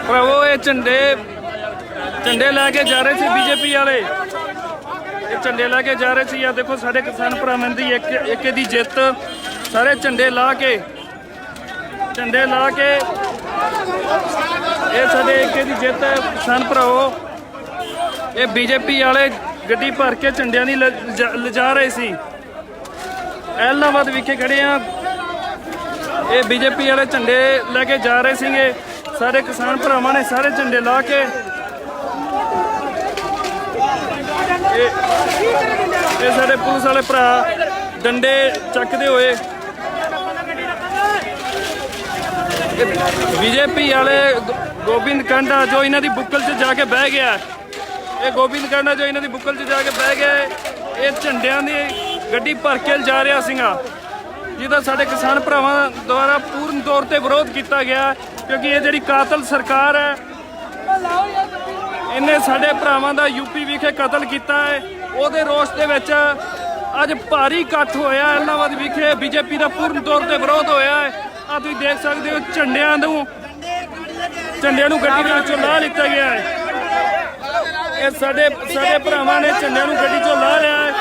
ਭਰਾਵੋ ਇਹ ਝੰਡੇ ਲੈ ਕੇ ਜਾ ਰਹੇ ਸੀ ਬੀਜੇਪੀ ਵਾਲੇ। ਇਹ ਝੰਡੇ ਲੈ ਕੇ ਜਾ ਰਹੇ ਸੀ। ਆ ਦੇਖੋ ਸਾਡੇ ਕਿਸਾਨ ਭਰਾਵਾਂ ਦੀ ਇੱਕ ਦੀ ਜਿੱਤ। ਸਾਰੇ ਝੰਡੇ ਲਾ ਕੇ ਇਹ ਸਾਡੇ ਇੱਕ ਦੀ ਜਿੱਤ ਹੈ ਕਿਸਾਨ ਭਰਾਵੋ। ਇਹ ਬੀਜੇਪੀ ਵਾਲੇ ਗੱਡੀ ਭਰ ਕੇ ਝੰਡਿਆਂ ਦੀ ਲਿਜਾ ਰਹੇ ਸੀ। ਐਲਾਹਾਬਾਦ ਵਿਖੇ ਖੜੇ ਆ। ਇਹ ਬੀਜੇਪੀ ਵਾਲੇ ਝੰਡੇ ਲੈ ਕੇ ਜਾ ਰਹੇ ਸੀਗੇ। ਸਾਰੇ ਕਿਸਾਨ ਭਰਾਵਾਂ ਨੇ ਸਾਰੇ ਝੰਡੇ ਲਾ ਕੇ ਇਹ ਸਾਡੇ ਪੁਲਿਸ ਵਾਲੇ ਭਰਾ ਡੰਡੇ ਚੱਕਦੇ ਹੋਏ ਬੀਜੇਪੀ ਵਾਲੇ ਗੋਬਿੰਦ ਕਾਂਡਾ ਜੋ ਇਹਨਾਂ ਦੀ ਬੁੱਕਲ 'ਚ ਜਾ ਕੇ ਬਹਿ ਗਿਆ। ਇਹ ਗੋਬਿੰਦ ਕਾਂਡਾ ਜੋ ਇਹਨਾਂ ਦੀ ਬੁੱਕਲ 'ਚ ਜਾ ਕੇ ਬਹਿ ਗਿਆ। ਇਹ ਝੰਡਿਆਂ ਦੀ ਗੱਡੀ ਭਰ ਕੇ ਜਾ ਰਿਹਾ ਸੀਗਾ, ਜਿਹਦਾ ਸਾਡੇ ਕਿਸਾਨ ਭਰਾਵਾਂ ਦੁਆਰਾ ਪੂਰਨ ਤੌਰ ਤੇ ਵਿਰੋਧ ਕੀਤਾ ਗਿਆ। ਕਿਉਂਕਿ ਇਹ ਜਿਹੜੀ ਕਾਤਲ ਸਰਕਾਰ ਹੈ, ਇਹਨੇ ਸਾਡੇ ਭਰਾਵਾਂ ਦਾ ਯੂਪੀ ਵਿਖੇ ਕਤਲ ਕੀਤਾ ਹੈ। ਉਹਦੇ ਰੋਸ ਦੇ ਵਿੱਚ ਅੱਜ ਭਾਰੀ ਇਕੱਠ ਹੋਇਆ ਐਲਾਹਾਬਾਦ ਵਿਖੇ। ਬੀਜੇਪੀ ਦਾ ਪੂਰਨ ਤੌਰ ਤੇ ਵਿਰੋਧ ਹੋਇਆ ਹੈ। ਆ ਤੁਸੀਂ ਦੇਖ ਸਕਦੇ ਹੋ ਝੰਡਿਆਂ ਨੂੰ ਗੱਡੀ ਦੇ ਵਿੱਚੋਂ ਲਾ ਲਿੱਤਾ ਗਿਆ ਹੈ। ਇਹ ਸਾਡੇ ਭਰਾਵਾਂ ਨੇ ਝੰਡਿਆਂ ਨੂੰ ਗੱਡੀ 'ਚੋਂ ਲਾ ਲਿਆ ਹੈ।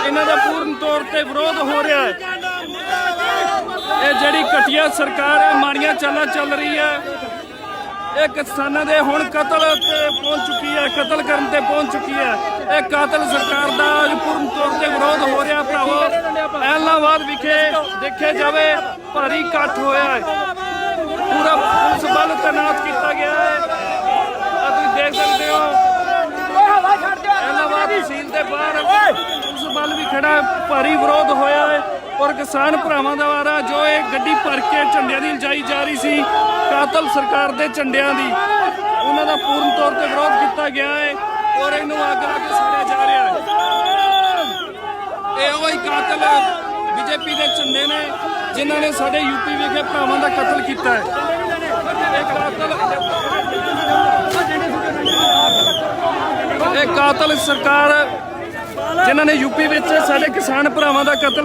ਇਹਨਾਂ ਦਾ ਪੂਰਨ ਤੌਰ ਤੇ ਵਿਰੋਧ ਹੋ ਰਿਹਾ ਹੈ। ਇਹ ਜਿਹੜੀ ਘਟੀਆ ਸਰਕਾਰ ਹੈ, ਮਾੜੀਆਂ ਚਾਲਾਂ ਚੱਲ ਰਹੀ ਹੈ। ਇਹ ਕਿਸਾਨਾਂ ਦੇ ਹੁਣ ਕਤਲ ਤੇ ਪਹੁੰਚ ਚੁੱਕੀ ਹੈ, ਕਤਲ ਕਰਨ ਤੇ ਪਹੁੰਚ ਚੁੱਕੀ ਹੈ। ਇਹ ਕਾਤਲ ਸਰਕਾਰ ਦਾ ਅੱਜ ਪੂਰਨ ਤੌਰ ਤੇ ਵਿਰੋਧ ਹੋ ਰਿਹਾ ਭਰਾਵੋ। ਐਲਾਹਾਬਾਦ ਵਿਖੇ ਦੇਖਿਆ ਜਾਵੇ ਭਾਰੀ ਇਕੱਠ ਹੋਇਆ ਹੈ। ਪੂਰਾ ਪੁਲਿਸ ਬਲ ਤੈਨਾਤ ਕੀਤਾ ਗਿਆ ਹੈ। ਤੁਸੀਂ ਦੇਖ ਸਕਦੇ ਹੋ ਐਲਾਹਾਬਾਦ ਤਹਿਸੀਲ ਦੇ ਬਾਹਰ ਪੁਲਿਸ ਬਲ ਵੀ ਖੜਾ। ਭਾਰੀ ਵਿਰੋਧ ਹੋਇਆ ਹੈ ਔਰ ਕਿਸਾਨ ਭਰਾਵਾਂ ਦੁਆਰਾ ਜੋ ਇਹ ਗੱਡੀ ਭਰ ਕੇ ਝੰਡਿਆਂ ਦੀ ਲਿਜਾਈ ਜਾ ਰਹੀ ਸੀ ਕਾਤਲ ਸਰਕਾਰ ਦੇ ਝੰਡਿਆਂ ਦੀ, ਉਹਨਾਂ ਦਾ ਪੂਰਨ ਤੌਰ ਤੇ ਵਿਰੋਧ ਕੀਤਾ ਗਿਆ ਹੈ ਔਰ ਇਹਨੂੰ ਅੱਗ ਲਾ ਕੇ ਸਾੜਿਆ ਜਾ ਰਿਹਾ ਹੈ। ਇਹ ਉਹੀ ਕਾਤਲ ਬੀਜੇਪੀ ਦੇ ਝੰਡੇ ਨੇ ਜਿਨ੍ਹਾਂ ਨੇ ਸਾਡੇ ਯੂਪੀ ਵਿਖੇ ਭਰਾਵਾਂ ਦਾ ਕਤਲ ਕੀਤਾ ਹੈ। ਇਹ ਕਾਤਲ ਸਰਕਾਰ ਜਿਨ੍ਹਾਂ ਨੇ ਯੂਪੀ ਵਿੱਚ ਸਾਡੇ ਕਿਸਾਨ ਭਰਾਵਾਂ ਦਾ ਕਤਲ